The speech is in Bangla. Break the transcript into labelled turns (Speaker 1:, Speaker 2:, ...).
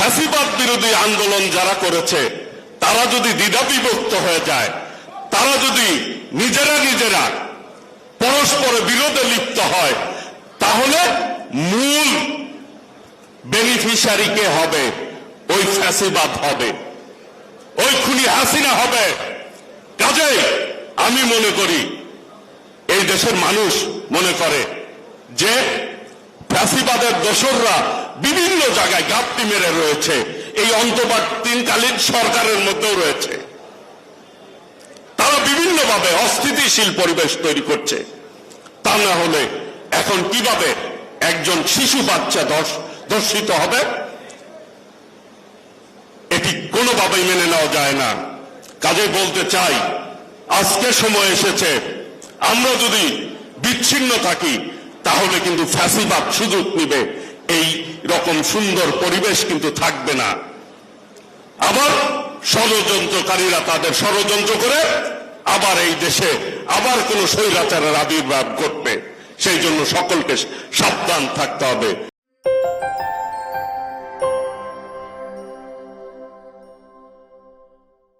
Speaker 1: ফ্যাসিবাদ বিরোধী আন্দোলন যারা করেছে তারা যদি দ্বিধাবিভক্ত হয়ে যায়, তারা যদি নিজেরা পরস্পরের বিরোধে লিপ্ত হয়, তাহলে মূল বেনিফিশিয়ারি কে হবে? ওই ফ্যাসিবাদ হবে, ওই খুনি হাসিনা হবে। কাজেই আমি মনে করি, এই দেশের মানুষ মনে করে যে ফ্যাসিবাদের দোসররা বিভিন্ন জায়গায় গাপ্তি মেরে রয়েছে, এই অন্তর্বর্তীকালীন সরকারের মধ্যেও রয়েছে। তারা বিভিন্নভাবে অস্থিতিশীল পরিবেশ তৈরি করছে। তা না হলে এখন কিভাবে একজন শিশু বাচ্চা ধর্ষিত হবে? এটি কোনোভাবেই মেনে নেওয়া যায় না। কাজে বলতে চাই, আজকে সময় এসেছে, আমরা যদি বিচ্ছিন্ন থাকি তাহলে কিন্তু ফ্যাসিবাদ সুযোগ নিবে, এই রকম সুন্দর পরিবেশ কিন্তু থাকবে না। আবার ষড়যন্ত্রকারীরা তাদের ষড়যন্ত্র করে আবার এই দেশে আবার কোন স্বৈরাচারের আবির্ভাব ঘটবে। সেই জন্য সকলকে সাবধান থাকতে হবে।